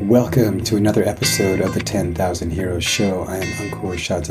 Welcome to another episode of the 10,000 Heroes Show. I am Ankur Shah.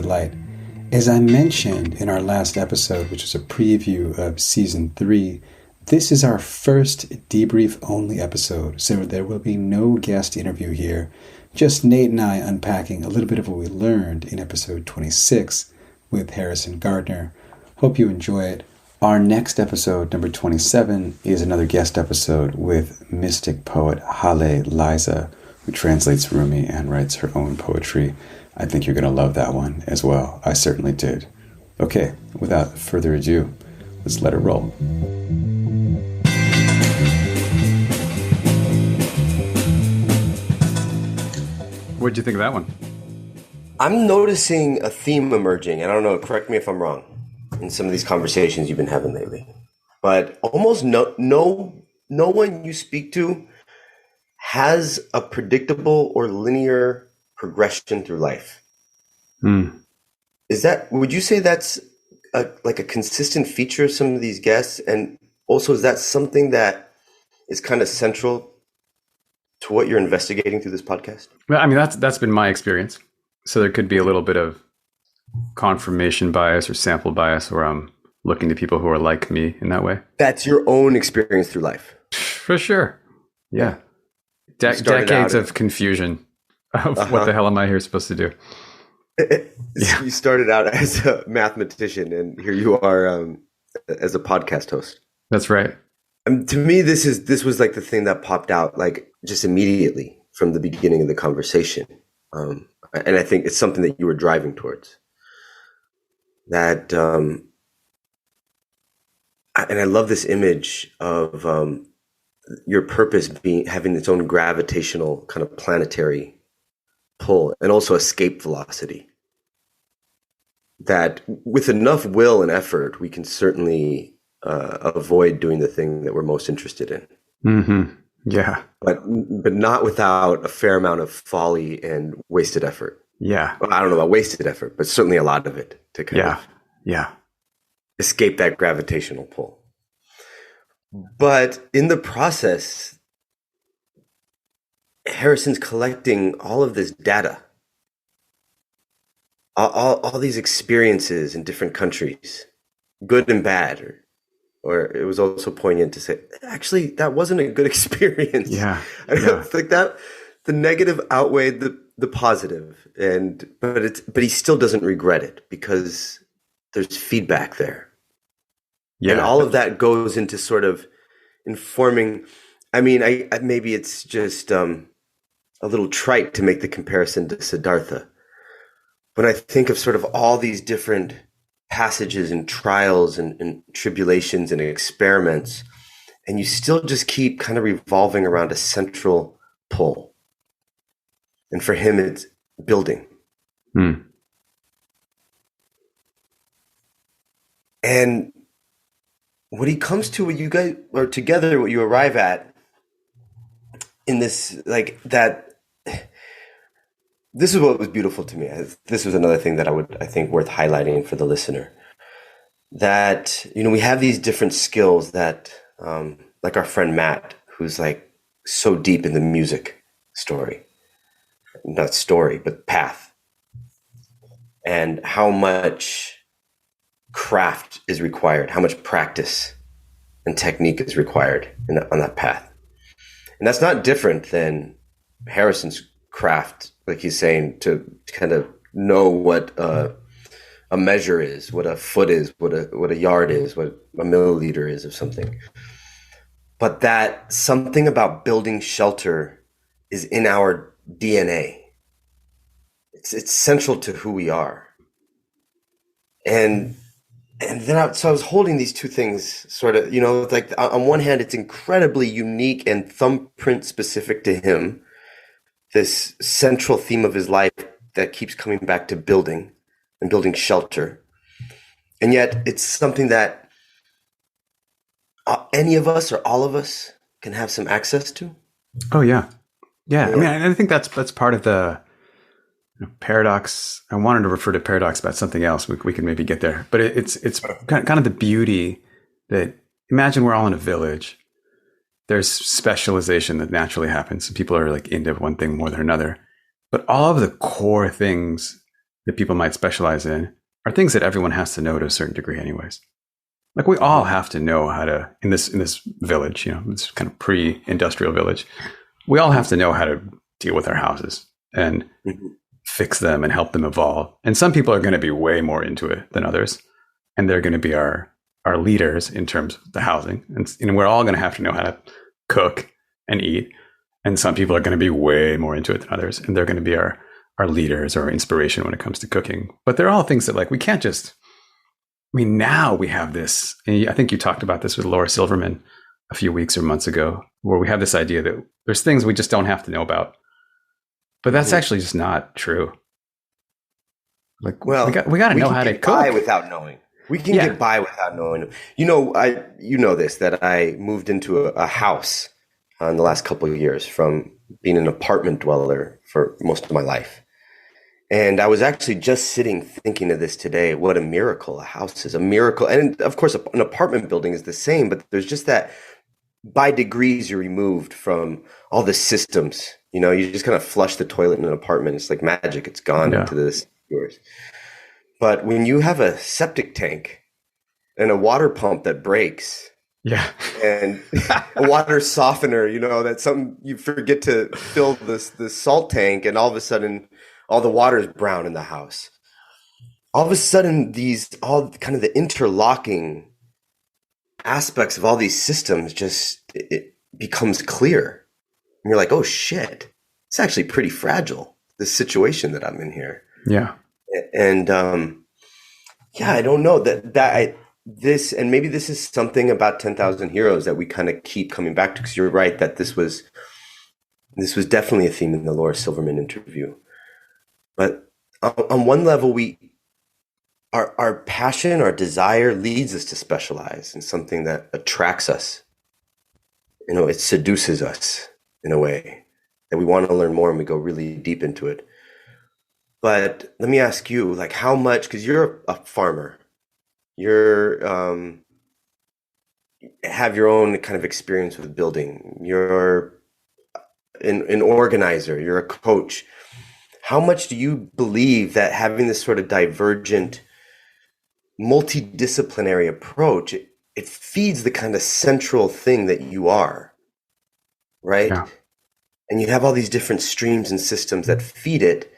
As I mentioned in our last episode, which was a preview of Season 3, this is our first debrief-only episode, so there will be no guest interview here, just Nate and I unpacking a little bit of what we learned in episode 26 with Harrison Gardner. Hope you enjoy it. Our next episode, number 27, is another guest episode with mystic poet Hale Liza, who translates Rumi and writes her own poetry. I think you're going to love that one as well. I certainly did. Okay, without further ado, let's let it roll. What did you think of that one? I'm noticing a theme emerging, and I don't know, correct me if I'm wrong, in some of these conversations you've been having lately. But almost no one you speak to has a predictable or linear progression through life. Would you say that's like a consistent feature of some of these guests? And also, is that something that is kind of central to what you're investigating through this podcast? Well, I mean, that's been my experience. So there could be a little bit of confirmation bias or sample bias where I'm looking to people who are like me in that way. That's your own experience through life. For sure. Yeah. Decades of confusion of what the hell am I here supposed to do? You started out as a mathematician, and here you are as a podcast host. That's right. To me, this was like the thing that popped out like just immediately from the beginning of the conversation, and I think it's something that you were driving towards. That, and I love this image of your purpose having its own gravitational kind of planetary pull and also escape velocity. That with enough will and effort, we can certainly avoid doing the thing that we're most interested in. Mm-hmm. Yeah. But not without a fair amount of folly and wasted effort. Yeah. Well, I don't know about wasted effort, but certainly a lot of it to kind of escape that gravitational pull. But in the process, Harrison's collecting all of this data, all these experiences in different countries, good and bad, or it was also poignant to say, actually, that wasn't a good experience. Yeah. It's like that, the negative outweighed the positive, but he still doesn't regret it because there's feedback there. Yeah. And all of that goes into sort of informing. I mean, I maybe it's just a little trite to make the comparison to Siddhartha. When I think of sort of all these different passages and trials and tribulations and experiments, and you still just keep kind of revolving around a central pull. And for him, it's building. And what he comes to, what you guys are together, what you arrive at in this, like that, this is what was beautiful to me. This was another thing that I think worth highlighting for the listener. That, we have these different skills that, like our friend Matt, who's like so deep in the music story, not story, but path, and how much craft is required, how much practice and technique is required on that path. And that's not different than Harrison's craft, like he's saying, to kind of know what a measure is, what a foot is, what a yard is, what a milliliter is of something. But that something about building shelter is in our DNA. It's central to who we are. And then so I was holding these two things sort of, like on one hand, it's incredibly unique and thumbprint specific to him, this central theme of his life that keeps coming back to building and building shelter. And yet it's something that any of us or all of us can have some access to. Oh, yeah. Yeah. I mean, I think that's part of the paradox. I wanted to refer to paradox about something else. We can maybe get there, but it's kind of the beauty that, imagine we're all in a village there's specialization that naturally happens. People are like into one thing more than another. But all of the core things that people might specialize in are things that everyone has to know to a certain degree anyways. Like we all have to know how to, in this village, this kind of pre-industrial village, we all have to know how to deal with our houses and fix them and help them evolve. And some people are going to be way more into it than others. And they're going to be our leaders in terms of the housing. And we're all going to have to know how to cook and eat. And some people are going to be way more into it than others. And they're going to be our leaders or our inspiration when it comes to cooking. But they're all things that like, we can't just, now we have this, and I think you talked about this with Laura Silverman a few weeks or months ago, where we have this idea that there's things we just don't have to know about. But that's actually just not true. Like, well, we got to know how to cook. By without knowing. We can get by without knowing. You know this, that I moved into a house in the last couple of years from being an apartment dweller for most of my life. And I was actually just sitting thinking of this today. What a miracle a house is, a miracle. And of course, an apartment building is the same, but there's just that by degrees you're removed from all the systems. You just kind of flush the toilet in an apartment. It's like magic. It's gone into this yours. But when you have a septic tank and a water pump that breaks, and a water softener, that you forget to fill this salt tank, and all of a sudden all the water is brown in the house. All of a sudden, all kind of the interlocking aspects of all these systems it becomes clear. And you're like, oh shit, it's actually pretty fragile, this situation that I'm in here. Yeah. And I don't know this, and maybe this is something about 10,000 Heroes that we kind of keep coming back to, because you're right that this was definitely a theme in the Laura Silverman interview. But on one level, our passion, our desire leads us to specialize in something that attracts us. It seduces us in a way that we want to learn more, and we go really deep into it. But let me ask you, like, how much, because you're a farmer, you're have your own kind of experience with building, you're an organizer, you're a coach. How much do you believe that having this sort of divergent, multidisciplinary approach, it feeds the kind of central thing that you are, right? Yeah. And you have all these different streams and systems that feed it.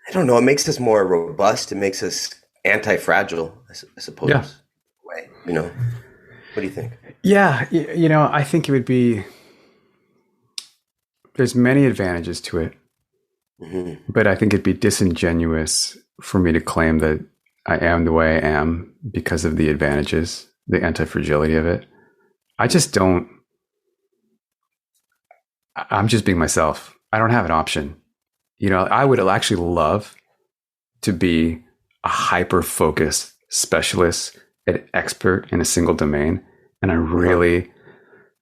I don't know. It makes us more robust. It makes us anti-fragile, I suppose. Yeah. Way, What do you think? Yeah. I think it would be, there's many advantages to it. Mm-hmm. But I think it'd be disingenuous for me to claim that I am the way I am because of the advantages, the anti-fragility of it. I just don't. I'm just being myself. I don't have an option. I would actually love to be a hyper-focused specialist, an expert in a single domain. And I really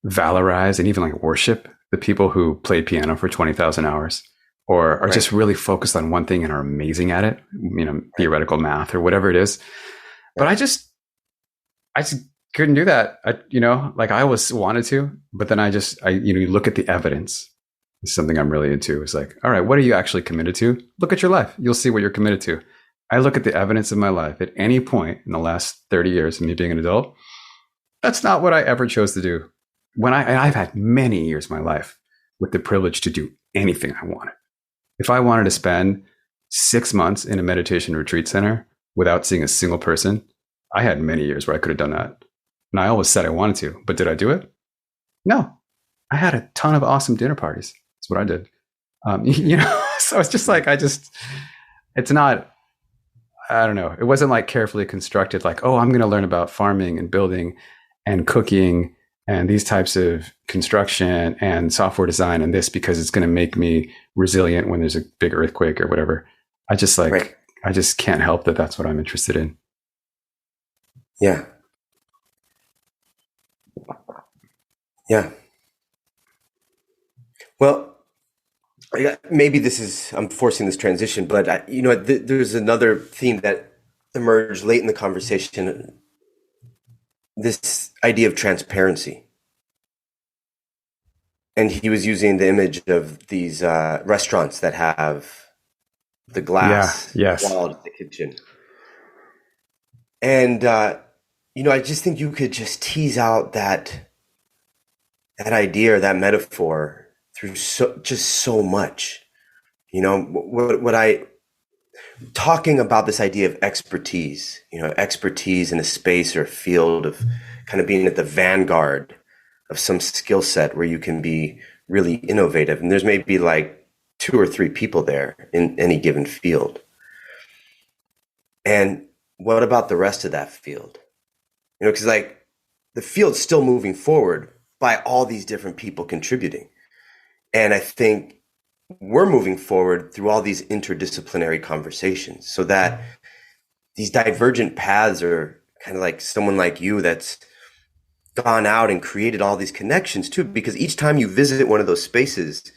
valorize and even like worship the people who played piano for 20,000 hours. Or are just really focused on one thing and are amazing at it, theoretical math or whatever it is. But I just couldn't do that. I always wanted to, but then you look at the evidence. It's something I'm really into. It's like, all right, what are you actually committed to? Look at your life. You'll see what you're committed to. I look at the evidence of my life at any point in the last 30 years of me being an adult. That's not what I ever chose to do. I've had many years of my life with the privilege to do anything I wanted. If I wanted to spend 6 months in a meditation retreat center without seeing a single person, I had many years where I could have done that. And I always said I wanted to, but did I do it? No. I had a ton of awesome dinner parties. That's what I did. So it's just like, it's not, I don't know. It wasn't like carefully constructed, like, oh, I'm going to learn about farming and building and cooking and these types of construction and software design and this because it's going to make me resilient when there's a big earthquake or whatever. I just can't help that that's what I'm interested in. Yeah. Yeah. Well, maybe I'm forcing this transition, but there's another theme that emerged late in the conversation. This idea of transparency. and he was using the image of these restaurants that have the glass wall in the kitchen. And I just think you could just tease out that idea or that metaphor through so much. Talking about this idea of expertise in a space or a field of kind of being at the vanguard of some skill set where you can be really innovative. And there's maybe like 2 or 3 people there in any given field. And what about the rest of that field? Because like the field's still moving forward by all these different people contributing. And I think we're moving forward through all these interdisciplinary conversations so that these divergent paths are kind of like someone like you that's gone out and created all these connections too, because each time you visit one of those spaces,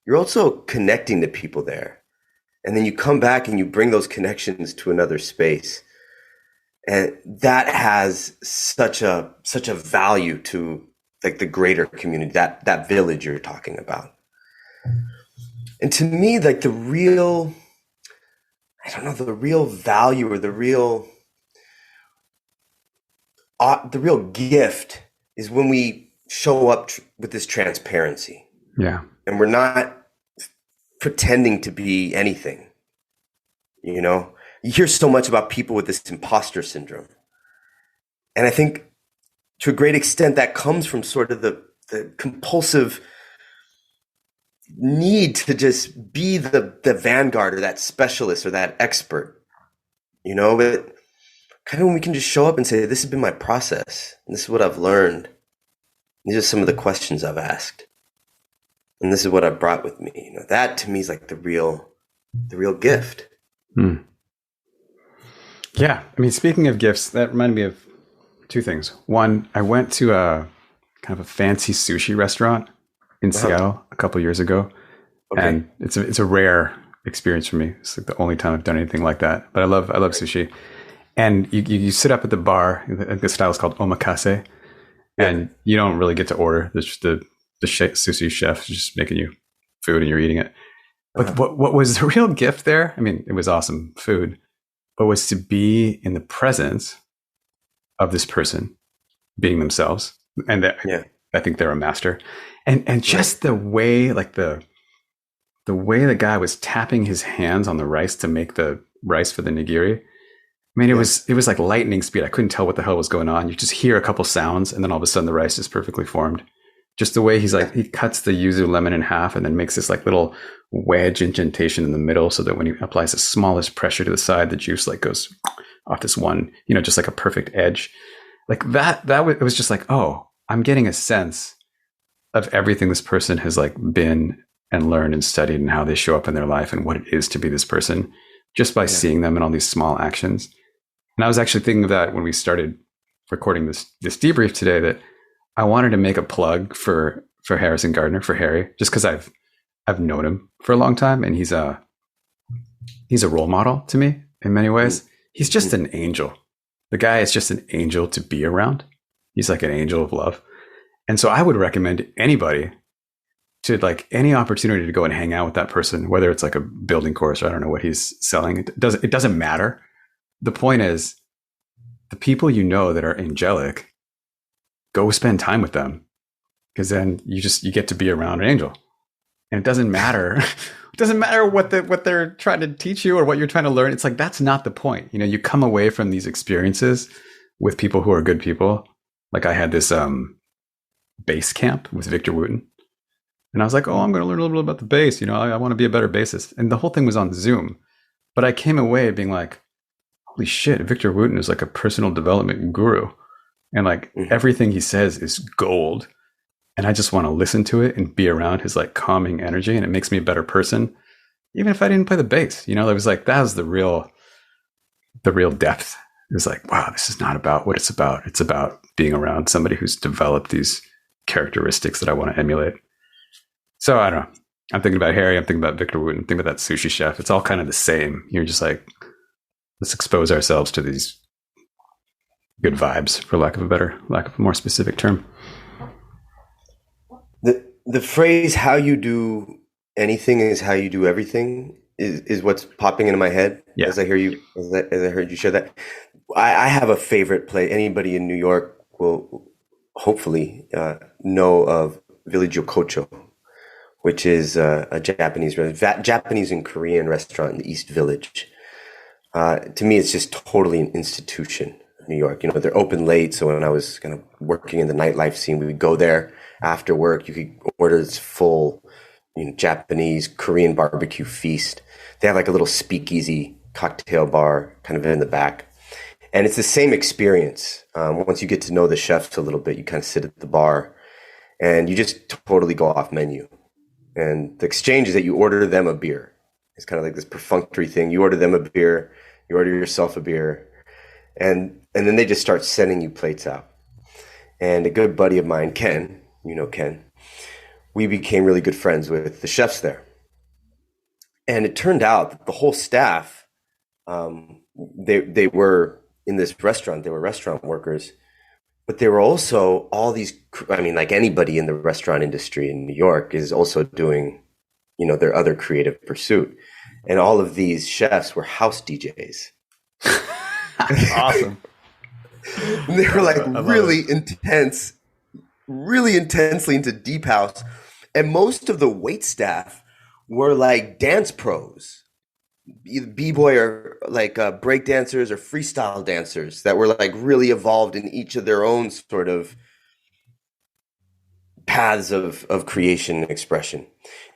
you're also connecting to people there. And then you come back and you bring those connections to another space. And that has such a value to like the greater community, that village you're talking about. And to me, like the real value or the real gift is when we show up with this transparency. Yeah. And we're not pretending to be anything. You hear so much about people with this imposter syndrome. And I think to a great extent that comes from sort of the compulsive need to just be the vanguard or that specialist or that expert, but kind of when we can just show up and say, this has been my process and this is what I've learned. These are some of the questions I've asked. And this is what I brought with me. That to me is like the real gift. Yeah. I mean, speaking of gifts, that reminded me of 2 things. One, I went to a kind of a fancy sushi restaurant in Seattle a couple of years ago. Okay. And it's a rare experience for me. It's like the only time I've done anything like that. But I love sushi. And you sit up at the bar. The style is called omakase. And you don't really get to order. There's just the sushi chef is just making you food and you're eating it. But what was the real gift there? I mean, it was awesome food, but was to be in the presence of this person being themselves. And I think they're a master. And just the way, like the way the guy was tapping his hands on the rice to make the rice for the nigiri. I mean, it was like lightning speed. I couldn't tell what the hell was going on. You just hear a couple sounds and then all of a sudden the rice is perfectly formed. Just the way he cuts the yuzu lemon in half and then makes this like little wedge indentation in the middle so that when he applies the smallest pressure to the side, the juice like goes off this one, just like a perfect edge. Like it was just like, oh, I'm getting a sense of everything this person has like been and learned and studied and how they show up in their life and what it is to be this person just by seeing them in all these small actions. And I was actually thinking of that when we started recording this debrief today, that I wanted to make a plug for Harrison Gardner, for Harry, just because I've known him for a long time and he's a role model to me in many ways. He's just an angel. The guy is just an angel to be around. He's like an angel of love. And so I would recommend anybody to like any opportunity to go and hang out with that person, whether it's like a building course or I don't know what he's selling. It doesn't matter. The point is the people that are angelic, go spend time with them, because then you get to be around an angel. And it doesn't matter. It doesn't matter what they're trying to teach you or what you're trying to learn. It's like, that's not the point. You come away from these experiences with people who are good people. Like I had this bass camp with Victor Wooten. And I was like, oh, I'm going to learn a little bit about the bass. I want to be a better bassist. And the whole thing was on Zoom. But I came away being like, holy shit, Victor Wooten is like a personal development guru. And like everything he says is gold. And I just want to listen to it and be around his like calming energy. And it makes me a better person, even if I didn't play the bass. It was like, that was the real depth. It was like, wow, this is not about what it's about. It's about being around somebody who's developed these characteristics that I want to emulate. So I don't know. I'm thinking about Harry. I'm thinking about Victor Wooten. I'm thinking about that sushi chef. It's all kind of the same. You're just like, let's expose ourselves to these good vibes, for lack of a more specific term. The phrase "how you do anything is how you do everything" is what's popping into my head Yeah. as I hear you, as I heard you share that. I have a favorite place. Anybody in New York will hopefully know of Village Yokocho, which is a Japanese and Korean restaurant in the East Village. To me, it's just totally an institution in New York. You know, they're open late, so when I was kind of working in the nightlife scene, we would go there after work. You could order this full, Japanese, Korean barbecue feast. They have like a little speakeasy cocktail bar kind of in the back. And it's the same experience. Once you get to know the chefs a little bit, you kind of sit at the bar and you just totally go off menu. And the exchange is that you order them a beer. It's kind of like this perfunctory thing. You order them a beer, you order yourself a beer, and then they just start sending you plates out. And a good buddy of mine, Ken, Ken, we became really good friends with the chefs there. And it turned out that the whole staff, they were in this restaurant, they were restaurant workers, but they were also like anybody in the restaurant industry in New York is also doing, their other creative pursuit. And all of these chefs were house DJs. Awesome. They were like really intensely into deep house. And most of the wait staff were like dance pros, either b-boy or like break dancers or freestyle dancers that were like really evolved in each of their own sort of paths of creation and expression.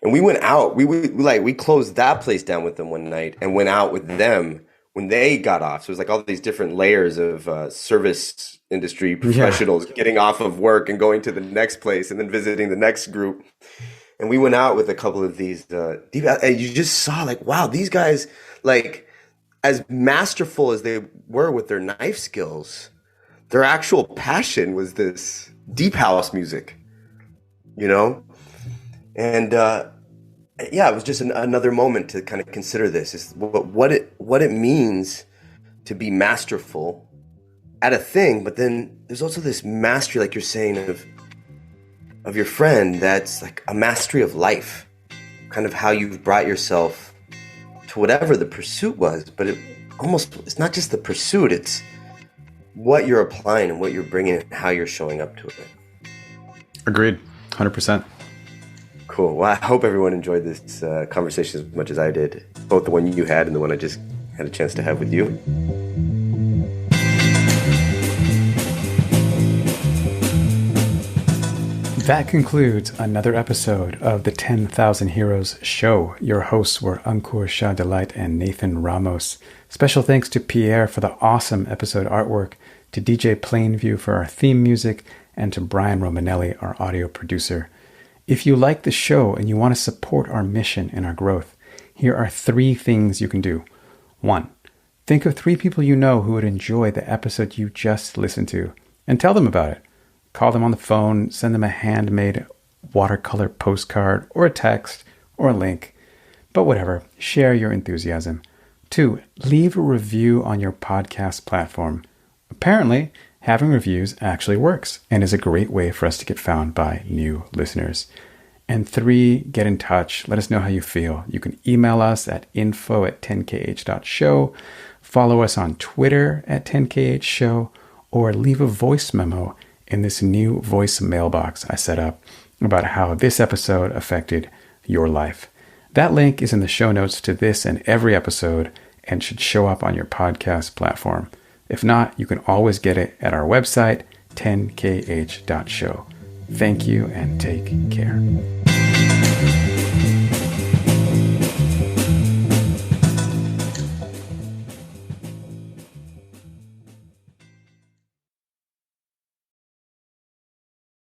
And we went out, we closed that place down with them one night and went out with them when they got off. So it was like all these different layers of service industry professionals getting off of work and going to the next place and then visiting the next group. And we went out with a couple of these deep, and you just saw like, wow, these guys, like as masterful as they were with their knife skills, their actual passion was this deep house music. And it was just another moment to kind of consider this, is what it means to be masterful at a thing, but then there's also this mastery, like you're saying, of your friend, that's like a mastery of life, kind of how you've brought yourself to whatever the pursuit was, but it's not just the pursuit, it's what you're applying and what you're bringing and how you're showing up to it. Agreed. 100%. Cool. Well, I hope everyone enjoyed this conversation as much as I did, both the one you had and the one I just had a chance to have with you. That concludes another episode of the 10,000 Heroes show. Your hosts were Ankur Shah Delight and Nathan Ramos. Special thanks to Pierre for the awesome episode artwork, to DJ Plainview for our theme music, and to Brian Romanelli, our audio producer. If you like the show and you want to support our mission and our growth, here are 3 things you can do. 1. Think of 3 people you know who would enjoy the episode you just listened to and tell them about it. Call them on the phone, send them a handmade watercolor postcard or a text or a link. But whatever, share your enthusiasm. 2. Leave a review on your podcast platform. Apparently, having reviews actually works and is a great way for us to get found by new listeners. And 3, get in touch. Let us know how you feel. You can email us at info@10kh.show, follow us on Twitter at 10khshow, or leave a voice memo in this new voice mailbox I set up about how this episode affected your life. That link is in the show notes to this and every episode and should show up on your podcast platform. If not, you can always get it at our website, 10kh.show. Thank you and take care.